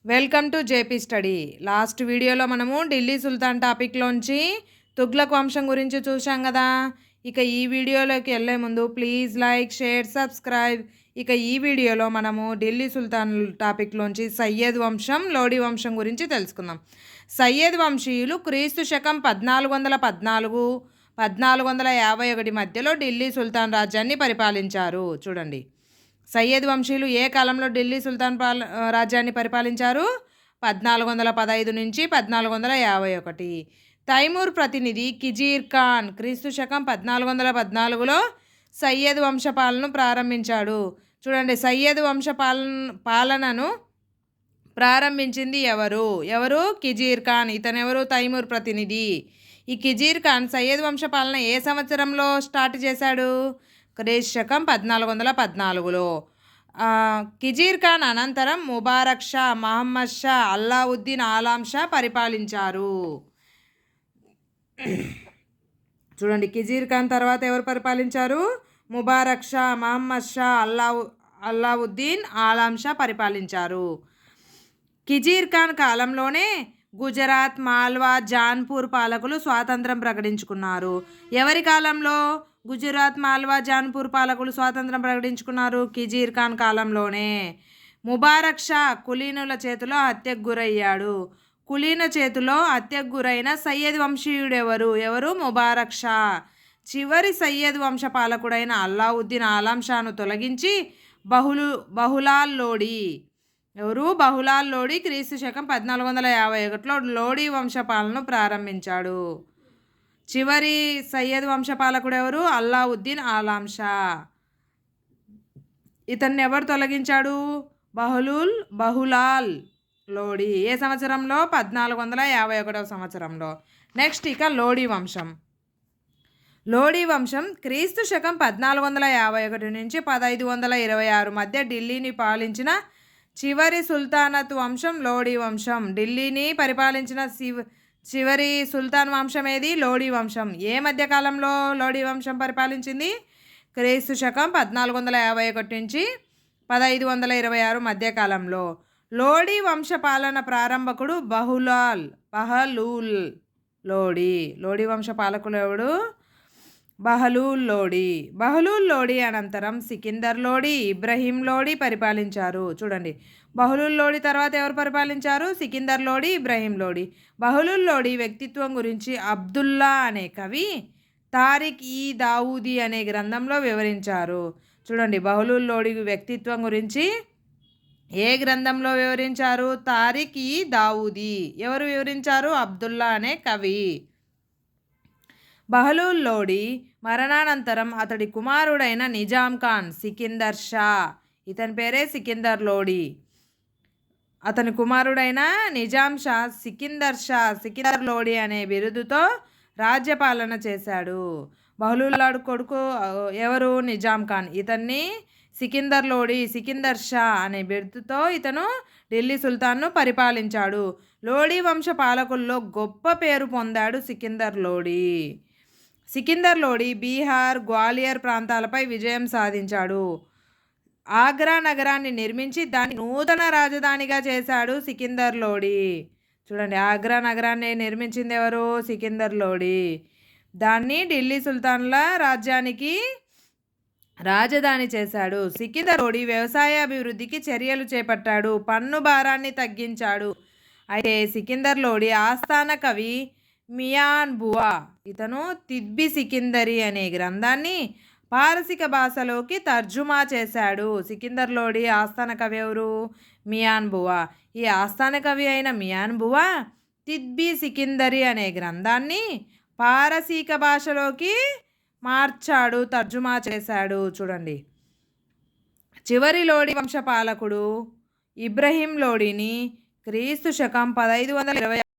Welcome to JP study. Last వీడియోలో మనము ఢిల్లీ సుల్తాన్ టాపిక్లోంచి తుగ్లక్ వంశం గురించి చూసాం కదా. ఇక ఈ వీడియోలోకి వెళ్ళే ముందు ప్లీజ్ లైక్, షేర్, సబ్స్క్రైబ్. ఇక ఈ వీడియోలో మనము ఢిల్లీ సుల్తాన్ టాపిక్లోంచి సయ్యద్ వంశం, లోడీ వంశం గురించి తెలుసుకుందాం. సయ్యద్ వంశీయులు క్రీస్తు శకం 1414 1451 మధ్యలో ఢిల్లీ సుల్తాన్ రాజ్యాన్ని పరిపాలించారు. చూడండి, సయ్యద్ వంశీయులు ఏ కాలంలో ఢిల్లీ సుల్తాన్ రాజ్యాన్ని పరిపాలించారు? 1415 నుంచి 1451. తైమూర్ ప్రతినిధి కిజీర్ ఖాన్ క్రీస్తు శకం 1414లో సయ్యద్ వంశపాలనను ప్రారంభించాడు. చూడండి, సయ్యద్ వంశ పాలనను ప్రారంభించింది ఎవరు? కిజీర్ ఖాన్. ఇతనెవరు? తైమూర్ ప్రతినిధి. ఈ కిజీర్ ఖాన్ సయ్యద్ వంశ పాలన ఏ సంవత్సరంలో స్టార్ట్ చేశాడు? క్రీస్తు శకం 1414లో. కిజీర్ ఖాన్ అనంతరం ముబారక్ షా, మహమ్మద్ షా, అల్లావుద్దీన్ ఆలం షా పరిపాలించారు. చూడండి, కిజీర్ ఖాన్ తర్వాత ఎవరు పరిపాలించారు? ముబారక్ షా, మహమ్మద్ షా, అల్లావుద్దీన్ ఆలం షా పరిపాలించారు. కిజీర్ ఖాన్ కాలంలోనే గుజరాత్, మాల్వా, జాన్పూర్ పాలకులు స్వాతంత్రం ప్రకటించుకున్నారు. ఎవరి కాలంలో గుజరాత్, మాల్వా, జాన్పూర్ పాలకులు స్వాతంత్రం ప్రకటించుకున్నారు? కిజీర్ ఖాన్ కాలంలోనే. ముబారక్ షా కులీనుల చేతిలో హత్యకు గురయ్యాడు. కులీన చేతిలో హత్యకు గురైన సయ్యద్ వంశీయుడెవరు? ముబారక్ షా. చివరి సయ్యద్ వంశ పాలకుడైన అల్లావుద్దీన్ ఆలం షాను తొలగించి బహులాల్ లోడీ బహులాల్ లోడీ క్రీస్తు శకం 1451లో లోడీ వంశపాలనను ప్రారంభించాడు. చివరి సయ్యద్ వంశపాలకుడు ఎవరు? అల్లావుద్దీన్ ఆలం షా. ఇతన్ని ఎవరు తొలగించాడు? బహులాల్ లోడీ. ఏ సంవత్సరంలో? 1451 సంవత్సరంలో. నెక్స్ట్ ఇక లోడీ వంశం. లోడీ వంశం క్రీస్తు శకం 1451 నుంచి 1526 మధ్య ఢిల్లీని పాలించిన చివరి సుల్తానత్ వంశం లోడీ వంశం. ఢిల్లీని పరిపాలించిన చివరి సుల్తాన్ వంశం ఏది? లోడీ వంశం. ఏ మధ్యకాలంలో లోడీ వంశం పరిపాలించింది? క్రీస్తు శకం 1451 నుంచి 1526 మధ్యకాలంలో. లోడీ వంశ పాలన ప్రారంభకుడు బహలూల్ లోడీ. లోడీ వంశ పాలకుడు ఎవడు? బహలూల్ లోడీ అనంతరం సికిందర్ లోడీ, ఇబ్రహీం లోడీ పరిపాలించారు. చూడండి, బహలూల్ లోడీ తర్వాత ఎవరు పరిపాలించారు? సికిందర్ లోడీ, ఇబ్రహీం లోడీ. బహలూల్ లోడీ వ్యక్తిత్వం గురించి అబ్దుల్లా అనే కవి తారిక్-ఈ-దావూదీ అనే గ్రంథంలో వివరించారు. చూడండి, బహలూల్ లోడీ వ్యక్తిత్వం గురించి ఏ గ్రంథంలో వివరించారు? తారిక్-ఈ-దావూదీ. ఎవరు వివరించారు? అబ్దుల్లా అనే కవి. బహలూల్ లోడీ మరణానంతరం అతడి కుమారుడైన నిజాం ఖాన్ సికిందర్ షా, ఇతని పేరే సికిందర్ లోడీ, అతని కుమారుడైన నిజాం షా సికిందర్ లోడీ అనే బిరుదుతో రాజ్యపాలన చేశాడు. బహలూల్ లోడీ కొడుకు ఎవరు? నిజాం ఖాన్. ఇతన్ని సికిందర్ షా అనే బిరుదుతో ఇతను ఢిల్లీ సుల్తాన్ను పరిపాలించాడు. లోడీ వంశ పాలకుల్లో గొప్ప పేరు పొందాడు సికిందర్ లోడీ బీహార్, గ్వాలియర్ ప్రాంతాలపై విజయం సాధించాడు. ఆగ్రా నగరాన్ని నిర్మించి దాన్ని నూతన రాజధానిగా చేశాడు సికిందర్ లోడీ. చూడండి, ఆగ్రా నగరాన్ని నిర్మించింది ఎవరు? సికిందర్ లోడీ. దాన్ని ఢిల్లీ సుల్తాన్ల రాజ్యానికి రాజధాని చేశాడు. సికిందర్ లోడీ వ్యవసాయ అభివృద్ధికి చర్యలు చేపట్టాడు. పన్ను భారాన్ని తగ్గించాడు. అయితే సికిందర్ లోడీ ఆస్థాన కవి మియాన్ బువా ఇతను తిబ్బి సికిందరి అనే గ్రంథాన్ని పారసిక భాషలోకి తర్జుమా చేశాడు. సికిందర్ లోడీ ఆస్థాన కవి ఎవరు? మియాన్ బువా. ఈ ఆస్థాన కవి అయిన మియాన్ బువా తిబ్బి సికిందరి అనే గ్రంథాన్ని పారసీక భాషలోకి మార్చాడు, తర్జుమా చేశాడు. చూడండి, చివరి లోడీ వంశ పాలకుడు ఇబ్రహీం లోడీని క్రీస్తు శకం 1526